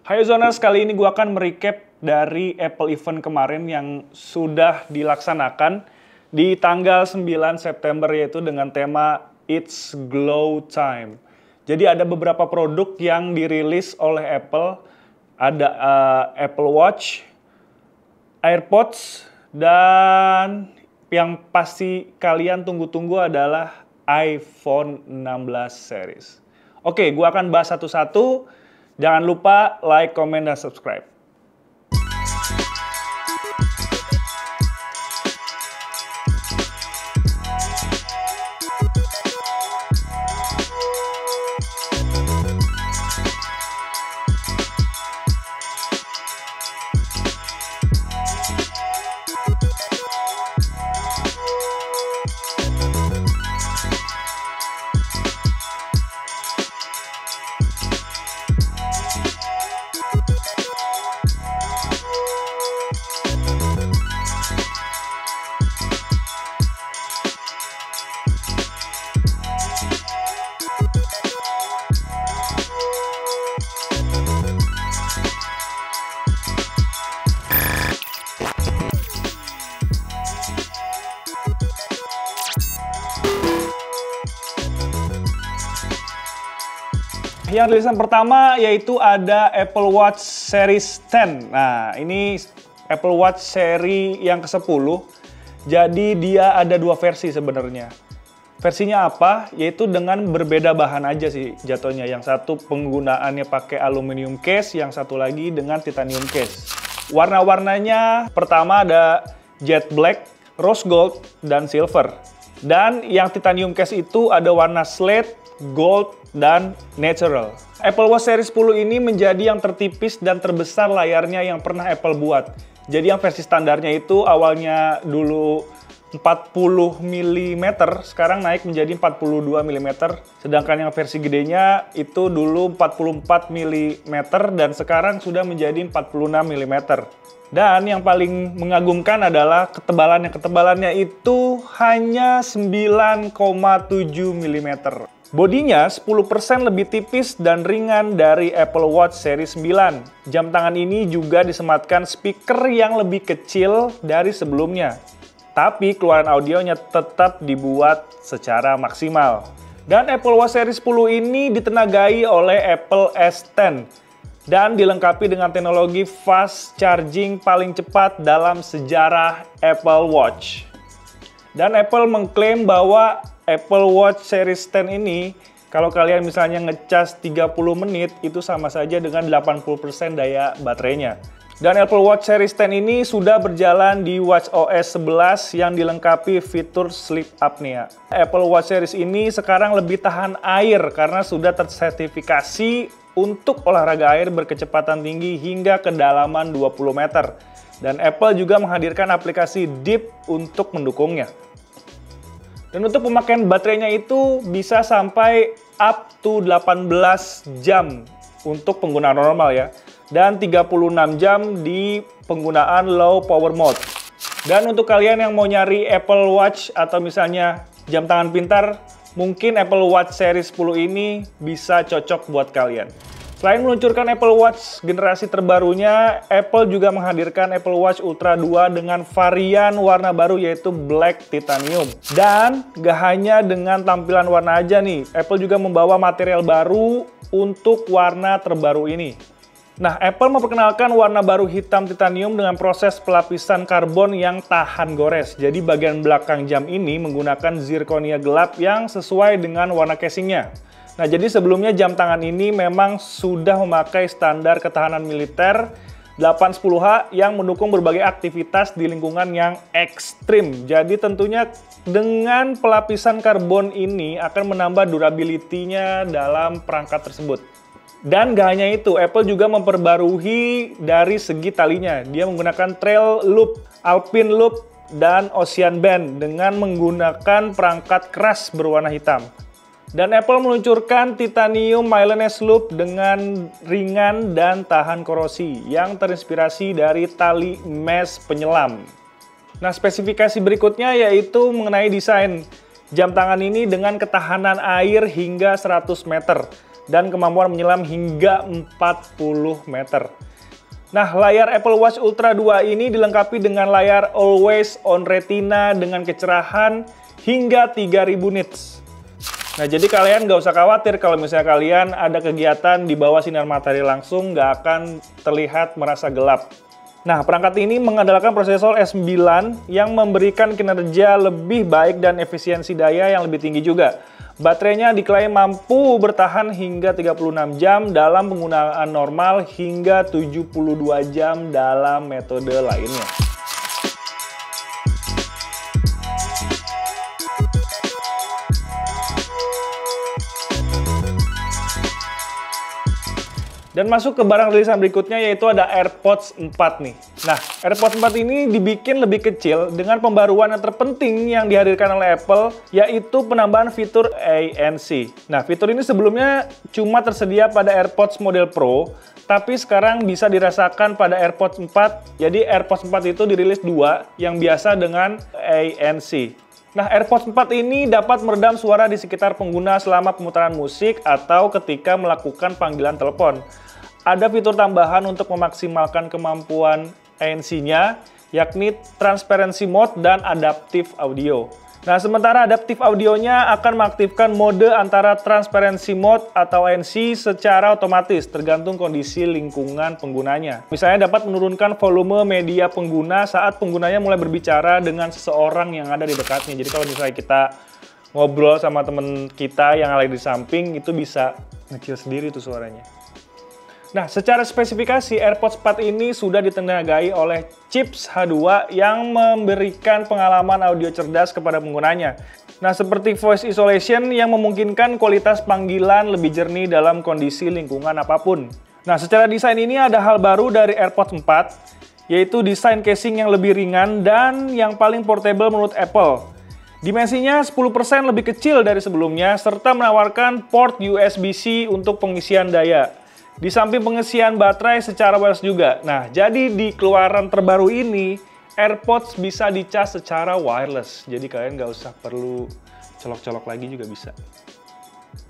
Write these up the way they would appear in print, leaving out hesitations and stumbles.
Hai Zoners, kali ini gue akan merecap dari Apple event kemarin yang sudah dilaksanakan di tanggal 9 September, yaitu dengan tema It's Glow Time. Jadi ada beberapa produk yang dirilis oleh Apple, ada Apple Watch, AirPods, dan yang pasti kalian tunggu-tunggu adalah iPhone 16 series. Oke, gue akan bahas satu-satu. Jangan lupa like, comment, dan subscribe. Yang rilisan pertama yaitu ada Apple Watch Series 10. Nah, ini Apple Watch seri yang ke-10. Jadi dia ada dua versi sebenarnya. Versinya apa? Yaitu dengan berbeda bahan aja sih jatuhnya. Yang satu penggunaannya pakai aluminium case, yang satu lagi dengan titanium case. Warna-warnanya pertama ada jet black, rose gold, dan silver. Dan yang titanium case itu ada warna slate, gold, dan natural. Apple Watch Series 10 ini menjadi yang tertipis dan terbesar layarnya yang pernah Apple buat. Jadi yang versi standarnya itu awalnya dulu 40 mm, sekarang naik menjadi 42 mm. Sedangkan yang versi gedenya itu dulu 44 mm dan sekarang sudah menjadi 46 mm. Dan yang paling mengagumkan adalah ketebalannya. Ketebalannya itu hanya 9,7 mm. Bodinya 10% lebih tipis dan ringan dari Apple Watch Series 9. Jam tangan ini juga disematkan speaker yang lebih kecil dari sebelumnya. Tapi keluaran audionya tetap dibuat secara maksimal. Dan Apple Watch Series 10 ini ditenagai oleh Apple S10 dan dilengkapi dengan teknologi fast charging paling cepat dalam sejarah Apple Watch. Dan Apple mengklaim bahwa Apple Watch Series 10 ini, kalau kalian misalnya ngecas 30 menit, itu sama saja dengan 80% daya baterainya. Dan Apple Watch Series 10 ini sudah berjalan di watchOS 11 yang dilengkapi fitur sleep apnea. Apple Watch Series ini sekarang lebih tahan air karena sudah tersertifikasi untuk olahraga air berkecepatan tinggi hingga kedalaman 20 meter. Dan Apple juga menghadirkan aplikasi Deep untuk mendukungnya. Dan untuk pemakaian baterainya itu bisa sampai up to 18 jam untuk penggunaan normal ya. Dan 36 jam di penggunaan low power mode. Dan untuk kalian yang mau nyari Apple Watch atau misalnya jam tangan pintar, mungkin Apple Watch Series 10 ini bisa cocok buat kalian. Selain meluncurkan Apple Watch generasi terbarunya, Apple juga menghadirkan Apple Watch Ultra 2 dengan varian warna baru yaitu Black Titanium. Dan gak hanya dengan tampilan warna aja nih, Apple juga membawa material baru untuk warna terbaru ini. Nah, Apple memperkenalkan warna baru hitam titanium dengan proses pelapisan karbon yang tahan gores. Jadi bagian belakang jam ini menggunakan zirconia gelap yang sesuai dengan warna casingnya. Nah, jadi sebelumnya jam tangan ini memang sudah memakai standar ketahanan militer 810H yang mendukung berbagai aktivitas di lingkungan yang ekstrim. Jadi tentunya dengan pelapisan karbon ini akan menambah durability-nya dalam perangkat tersebut. Dan gak hanya itu, Apple juga memperbarui dari segi talinya. Dia menggunakan Trail Loop, Alpine Loop, dan Ocean Band dengan menggunakan perangkat keras berwarna hitam. Dan Apple meluncurkan Titanium Mileless Loop dengan ringan dan tahan korosi yang terinspirasi dari tali mesh penyelam. Nah, spesifikasi berikutnya yaitu mengenai desain. Jam tangan ini dengan ketahanan air hingga 100 meter. dan kemampuan menyelam hingga 40 meter. Nah, layar Apple Watch Ultra 2 ini dilengkapi dengan layar Always On Retina dengan kecerahan hingga 3000 nits. Nah, jadi kalian nggak usah khawatir kalau misalnya kalian ada kegiatan di bawah sinar matahari langsung, nggak akan terlihat merasa gelap. Nah, perangkat ini mengandalkan prosesor S9 yang memberikan kinerja lebih baik dan efisiensi daya yang lebih tinggi juga. Baterainya diklaim mampu bertahan hingga 36 jam dalam penggunaan normal hingga 72 jam dalam metode lainnya. Dan masuk ke barang rilisan berikutnya, yaitu ada AirPods 4 nih. Nah, AirPods 4 ini dibikin lebih kecil dengan pembaruan yang terpenting yang dihadirkan oleh Apple, yaitu penambahan fitur ANC. Nah, fitur ini sebelumnya cuma tersedia pada AirPods model Pro, tapi sekarang bisa dirasakan pada AirPods 4. Jadi AirPods 4 itu dirilis dua, yang biasa dengan ANC. Nah, AirPods 4 ini dapat meredam suara di sekitar pengguna selama pemutaran musik atau ketika melakukan panggilan telepon. Ada fitur tambahan untuk memaksimalkan kemampuan ANC-nya, yakni Transparency Mode dan Adaptive Audio. Nah, sementara Adaptive Audionya akan mengaktifkan mode antara Transparency Mode atau ANC secara otomatis, tergantung kondisi lingkungan penggunanya. Misalnya dapat menurunkan volume media pengguna saat penggunanya mulai berbicara dengan seseorang yang ada di dekatnya. Jadi kalau misalnya kita ngobrol sama temen kita yang ada di samping, itu bisa ngecil sendiri tuh suaranya. Nah, secara spesifikasi AirPods 4 ini sudah ditenagai oleh chips H2 yang memberikan pengalaman audio cerdas kepada penggunanya. Nah, seperti voice isolation yang memungkinkan kualitas panggilan lebih jernih dalam kondisi lingkungan apapun. Nah, secara desain ini ada hal baru dari AirPods 4, yaitu desain casing yang lebih ringan dan yang paling portable menurut Apple. Dimensinya 10% lebih kecil dari sebelumnya, serta menawarkan port USB-C untuk pengisian daya. Di samping pengisian baterai secara wireless juga. Nah, jadi di keluaran terbaru ini, AirPods bisa dicas secara wireless. Jadi kalian nggak usah perlu colok-colok lagi juga bisa.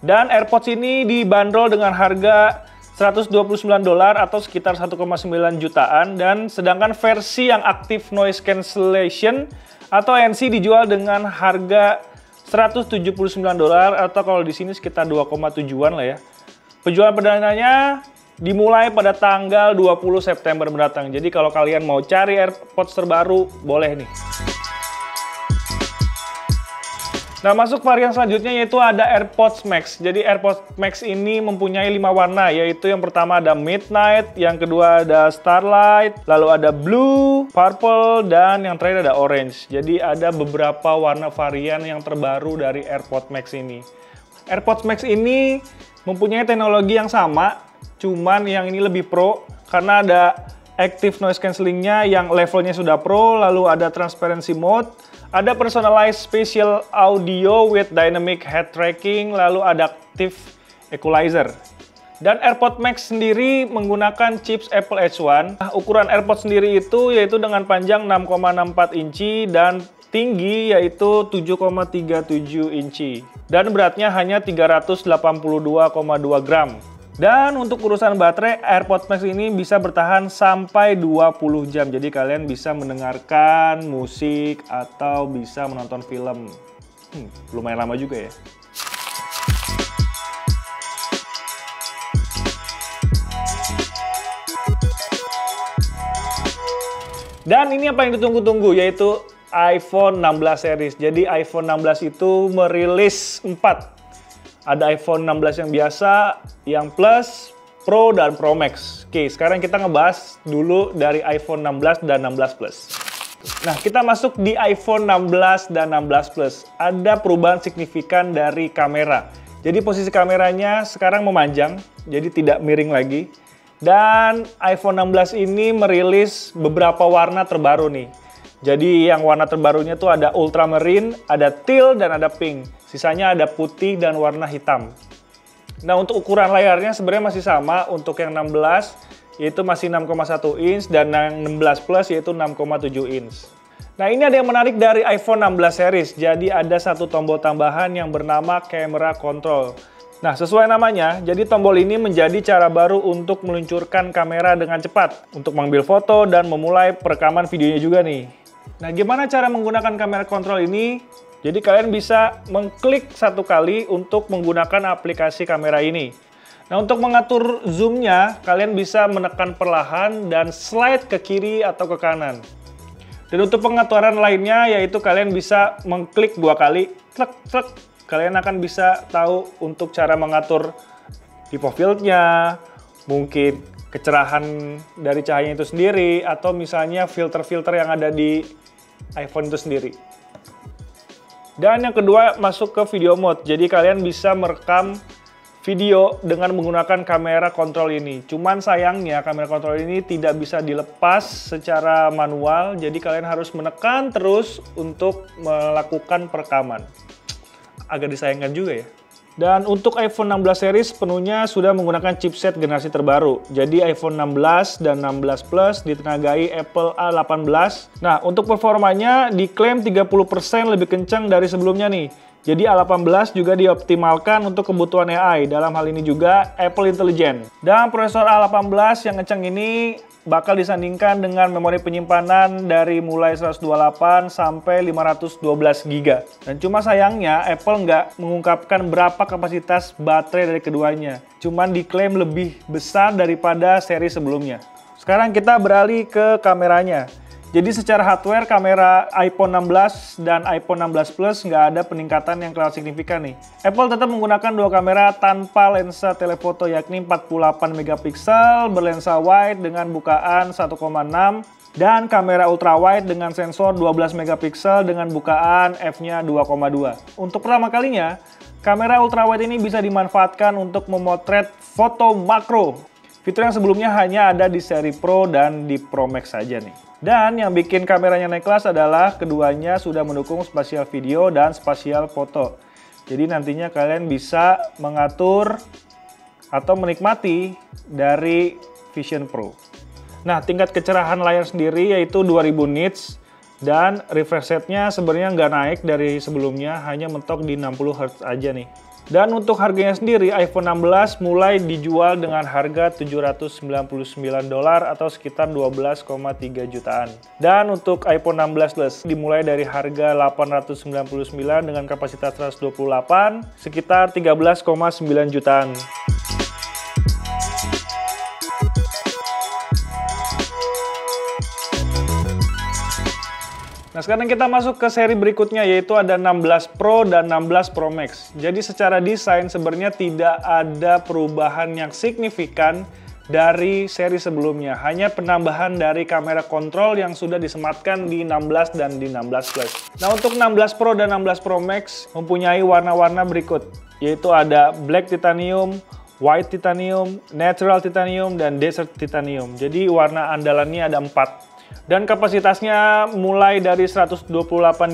Dan AirPods ini dibanderol dengan harga $129 atau sekitar 1,9 jutaan. Dan sedangkan versi yang Active Noise Cancellation atau ANC dijual dengan harga $179 atau kalau di sini sekitar 2,7-an lah ya. Penjualan perdananya dimulai pada tanggal 20 September mendatang. Jadi kalau kalian mau cari AirPods terbaru, boleh nih. Nah, masuk varian selanjutnya yaitu ada AirPods Max. Jadi AirPods Max ini mempunyai 5 warna, yaitu yang pertama ada Midnight, yang kedua ada Starlight, lalu ada Blue, Purple, dan yang terakhir ada Orange. Jadi ada beberapa warna varian yang terbaru dari AirPods Max ini. AirPods Max ini mempunyai teknologi yang sama, cuman yang ini lebih pro karena ada Active Noise Cancellingnya yang levelnya sudah pro, lalu ada Transparency Mode, ada Personalized Spatial Audio with Dynamic Head Tracking, lalu ada Active Equalizer. Dan AirPods Max sendiri menggunakan chips Apple H1. Nah, ukuran AirPods sendiri itu yaitu dengan panjang 6,64 inci dan tinggi yaitu 7,37 inci. Dan beratnya hanya 382,2 gram. Dan untuk urusan baterai, AirPods Max ini bisa bertahan sampai 20 jam. Jadi kalian bisa mendengarkan musik atau bisa menonton film. Lumayan lama juga ya. Dan ini apa yang ditunggu-tunggu, yaitu iPhone 16 series. Jadi iPhone 16 itu merilis 4. Ada iPhone 16 yang biasa, yang Plus, Pro, dan Pro Max. Oke, sekarang kita ngebahas dulu dari iPhone 16 dan 16 Plus. Nah, kita masuk di iPhone 16 dan 16 Plus. Ada perubahan signifikan dari kamera. Jadi posisi kameranya sekarang memanjang, jadi tidak miring lagi. Dan iPhone 16 ini merilis beberapa warna terbaru nih. Jadi yang warna terbarunya tuh ada ultramarine, ada teal, dan ada pink. Sisanya ada putih dan warna hitam. Nah, untuk ukuran layarnya sebenarnya masih sama. Untuk yang 16 yaitu masih 6,1 inch dan yang 16 Plus yaitu 6,7 inch. Nah, ini ada yang menarik dari iPhone 16 series. Jadi ada satu tombol tambahan yang bernama Camera Control. Nah, sesuai namanya, jadi tombol ini menjadi cara baru untuk meluncurkan kamera dengan cepat, untuk mengambil foto dan memulai perekaman videonya juga nih. Nah, gimana cara menggunakan kamera kontrol ini? Jadi kalian bisa mengklik satu kali untuk menggunakan aplikasi kamera ini. Nah, untuk mengatur zoom-nya, kalian bisa menekan perlahan dan slide ke kiri atau ke kanan. Dan untuk pengaturan lainnya, yaitu kalian bisa mengklik 2 kali, klek, klek. Kalian akan bisa tahu untuk cara mengatur pivot field-nya, mungkin kecerahan dari cahayanya itu sendiri, atau misalnya filter-filter yang ada di iPhone itu sendiri. Dan yang kedua, masuk ke video mode. Jadi kalian bisa merekam video dengan menggunakan kamera kontrol ini. Cuman sayangnya kamera kontrol ini tidak bisa dilepas secara manual, jadi kalian harus menekan terus untuk melakukan perekaman. Agak disayangkan juga ya. Dan untuk iPhone 16 series penuhnya sudah menggunakan chipset generasi terbaru. Jadi iPhone 16 dan 16 Plus ditenagai Apple A18. Nah, untuk performanya diklaim 30% lebih kencang dari sebelumnya nih. Jadi A18 juga dioptimalkan untuk kebutuhan AI, dalam hal ini juga Apple Intelligence. Dan prosesor A18 yang kencang ini bakal disandingkan dengan memori penyimpanan dari mulai 128 sampai 512 GB. Dan cuma sayangnya Apple nggak mengungkapkan berapa kapasitas baterai dari keduanya. Cuman diklaim lebih besar daripada seri sebelumnya. Sekarang kita beralih ke kameranya. Jadi secara hardware, kamera iPhone 16 dan iPhone 16 Plus nggak ada peningkatan yang terlalu signifikan nih. Apple tetap menggunakan 2 kamera tanpa lensa telefoto, yakni 48 megapiksel berlensa wide dengan bukaan 1,6 dan kamera ultra wide dengan sensor 12 megapiksel dengan bukaan f-nya 2,2. Untuk pertama kalinya, kamera ultra wide ini bisa dimanfaatkan untuk memotret foto makro. Fitur yang sebelumnya hanya ada di seri Pro dan di Pro Max saja nih. Dan yang bikin kameranya naik kelas adalah keduanya sudah mendukung spasial video dan spasial foto. Jadi nantinya kalian bisa mengatur atau menikmati dari Vision Pro. Nah, tingkat kecerahan layar sendiri yaitu 2000 nits dan refresh rate-nya sebenarnya nggak naik dari sebelumnya, hanya mentok di 60 Hz aja nih. Dan untuk harganya sendiri, iPhone 16 mulai dijual dengan harga $799 atau sekitar 12,3 jutaan. Dan untuk iPhone 16 Plus dimulai dari harga $899 dengan kapasitas 128, sekitar 13,9 jutaan. Nah, sekarang kita masuk ke seri berikutnya, yaitu ada 16 Pro dan 16 Pro Max. Jadi secara desain sebenarnya tidak ada perubahan yang signifikan dari seri sebelumnya. Hanya penambahan dari kamera kontrol yang sudah disematkan di 16 dan di 16 Plus. Nah, untuk 16 Pro dan 16 Pro Max mempunyai warna-warna berikut, yaitu ada Black Titanium, White Titanium, Natural Titanium, dan Desert Titanium. Jadi warna andalannya ada 4. Dan kapasitasnya mulai dari 128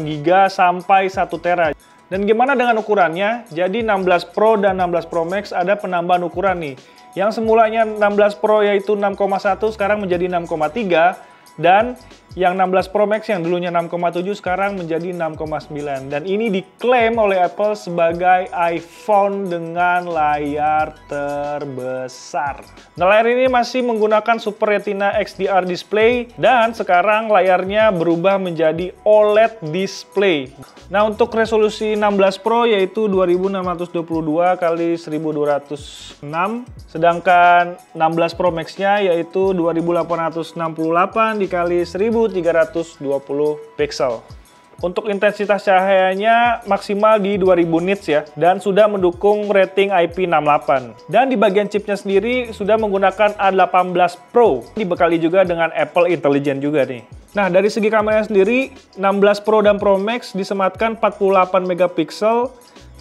GB sampai 1 TB. Dan gimana dengan ukurannya? Jadi 16 Pro dan 16 Pro Max ada penambahan ukuran nih. Yang semulanya 16 Pro yaitu 6,1 sekarang menjadi 6,3. Dan yang 16 Pro Max yang dulunya 6,7 sekarang menjadi 6,9. Dan ini diklaim oleh Apple sebagai iPhone dengan layar terbesar. Nah, layar ini masih menggunakan Super Retina XDR display dan sekarang layarnya berubah menjadi OLED display. Nah, untuk resolusi 16 Pro yaitu 2622 x 1206, sedangkan 16 Pro Max-nya yaitu 2868 dikali 1320 pixel. Untuk intensitas cahayanya maksimal di 2000 nits ya, dan sudah mendukung rating IP68. Dan di bagian chipnya sendiri sudah menggunakan A18 Pro, dibekali juga dengan Apple Intelligence juga nih. Nah, dari segi kamera sendiri, 16 Pro dan Pro Max disematkan 48 megapiksel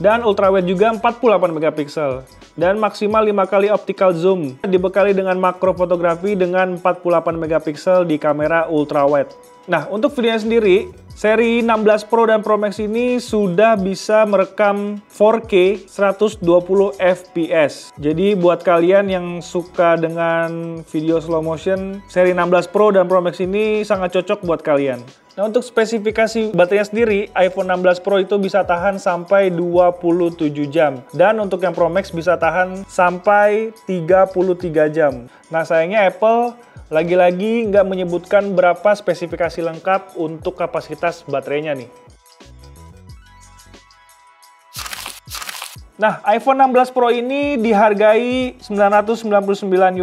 dan ultrawide juga 48 megapiksel. dan maksimal 5 kali optical zoom. Dibekali dengan makro fotografi dengan 48 megapiksel di kamera ultrawide. Nah, untuk videonya sendiri, seri 16 Pro dan Pro Max ini sudah bisa merekam 4K 120 fps. Jadi buat kalian yang suka dengan video slow motion, seri 16 Pro dan Pro Max ini sangat cocok buat kalian. Nah, untuk spesifikasi baterainya sendiri, iPhone 16 Pro itu bisa tahan sampai 27 jam. Dan untuk yang Pro Max bisa tahan sampai 33 jam. Nah, sayangnya Apple lagi-lagi nggak menyebutkan berapa spesifikasi lengkap untuk kapasitas baterainya nih. Nah, iPhone 16 Pro ini dihargai $999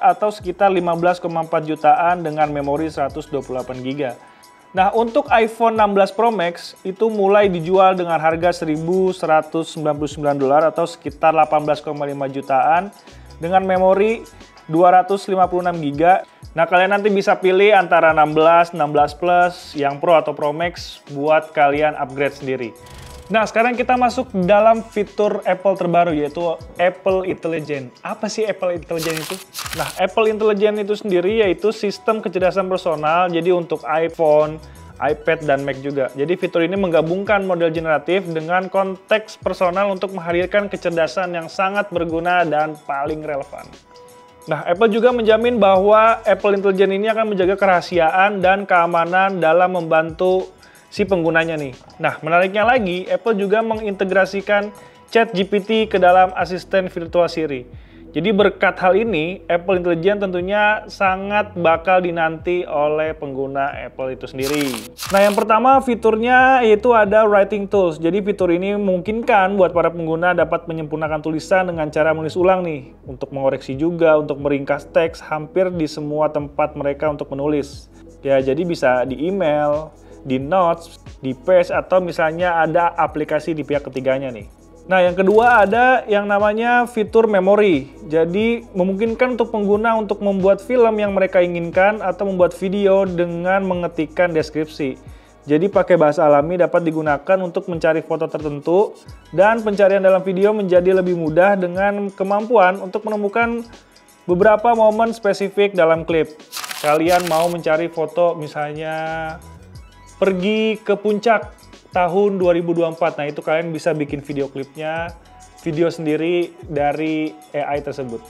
atau sekitar 15,4 jutaan dengan memori 128 GB. Nah, untuk iPhone 16 Pro Max itu mulai dijual dengan harga $1.199 atau sekitar 18,5 jutaan dengan memori 256 GB. Nah, kalian nanti bisa pilih antara 16, 16 Plus, yang Pro atau Pro Max buat kalian upgrade sendiri. Nah, sekarang kita masuk dalam fitur Apple terbaru, yaitu Apple Intelligence. Apa sih Apple Intelligence itu? Nah, Apple Intelligence itu sendiri yaitu sistem kecerdasan personal, jadi untuk iPhone, iPad, dan Mac juga. Jadi fitur ini menggabungkan model generatif dengan konteks personal untuk menghadirkan kecerdasan yang sangat berguna dan paling relevan. Nah, Apple juga menjamin bahwa Apple Intelligence ini akan menjaga kerahasiaan dan keamanan dalam membantu si penggunanya nih. Nah, menariknya lagi, Apple juga mengintegrasikan ChatGPT ke dalam asisten virtual Siri. Jadi berkat hal ini, Apple Intelligence tentunya sangat bakal dinanti oleh pengguna Apple itu sendiri. Nah, yang pertama fiturnya yaitu ada Writing Tools. Jadi fitur ini memungkinkan buat para pengguna dapat menyempurnakan tulisan dengan cara menulis ulang nih. Untuk mengoreksi juga, untuk meringkas teks hampir di semua tempat mereka untuk menulis. Ya, jadi bisa di email, di notes, di page, atau misalnya ada aplikasi di pihak ketiganya nih. Nah, yang kedua ada yang namanya fitur memori. Jadi, memungkinkan untuk pengguna untuk membuat film yang mereka inginkan atau membuat video dengan mengetikkan deskripsi. Jadi, pakai bahasa alami dapat digunakan untuk mencari foto tertentu dan pencarian dalam video menjadi lebih mudah dengan kemampuan untuk menemukan beberapa momen spesifik dalam klip. Kalian mau mencari foto misalnya pergi ke puncak tahun 2024. Nah, itu kalian bisa bikin video klipnya, video sendiri dari AI tersebut.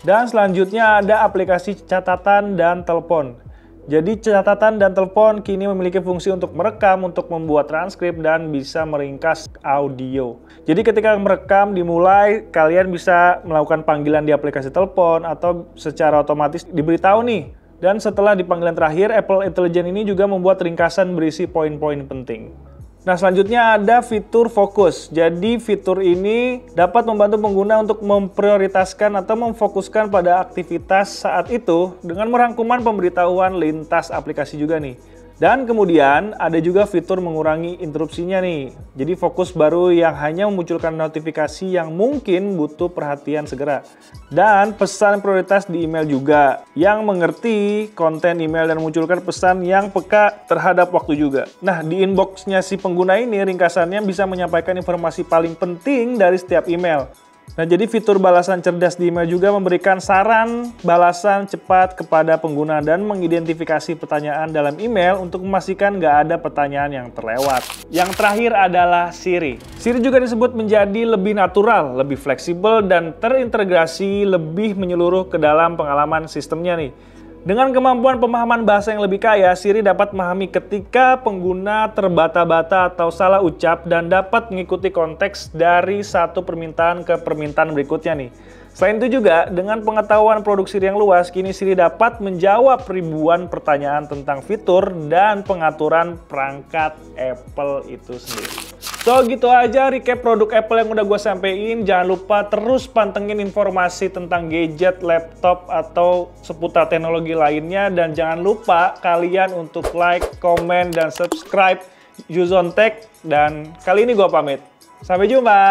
Dan selanjutnya ada aplikasi catatan dan telepon. Jadi catatan dan telepon kini memiliki fungsi untuk merekam, untuk membuat transkrip, dan bisa meringkas audio. Jadi ketika merekam dimulai, kalian bisa melakukan panggilan di aplikasi telepon atau secara otomatis diberitahu nih. Dan setelah di panggilan terakhir, Apple Intelligence ini juga membuat ringkasan berisi poin-poin penting. Nah, selanjutnya ada fitur fokus. Jadi fitur ini dapat membantu pengguna untuk memprioritaskan atau memfokuskan pada aktivitas saat itu dengan merangkuman pemberitahuan lintas aplikasi juga nih. Dan kemudian ada juga fitur mengurangi interupsinya nih. Jadi fokus baru yang hanya memunculkan notifikasi yang mungkin butuh perhatian segera. Dan pesan prioritas di email juga, yang mengerti konten email dan memunculkan pesan yang peka terhadap waktu juga. Nah, di inbox-nya si pengguna ini ringkasannya bisa menyampaikan informasi paling penting dari setiap email. Nah, jadi fitur balasan cerdas di email juga memberikan saran balasan cepat kepada pengguna dan mengidentifikasi pertanyaan dalam email untuk memastikan nggak ada pertanyaan yang terlewat. Yang terakhir adalah Siri. Siri juga disebut menjadi lebih natural, lebih fleksibel, dan terintegrasi lebih menyeluruh ke dalam pengalaman sistemnya nih. Dengan kemampuan pemahaman bahasa yang lebih kaya, Siri dapat memahami ketika pengguna terbata-bata atau salah ucap dan dapat mengikuti konteks dari satu permintaan ke permintaan berikutnya nih. Selain itu juga, dengan pengetahuan produk Siri yang luas, kini Siri dapat menjawab ribuan pertanyaan tentang fitur dan pengaturan perangkat Apple itu sendiri. So, gitu aja recap produk Apple yang udah gue sampein. Jangan lupa terus pantengin informasi tentang gadget, laptop, atau seputar teknologi lainnya. Dan jangan lupa kalian untuk like, komen, dan subscribe Yuzon Tech. Dan kali ini gue pamit. Sampai jumpa!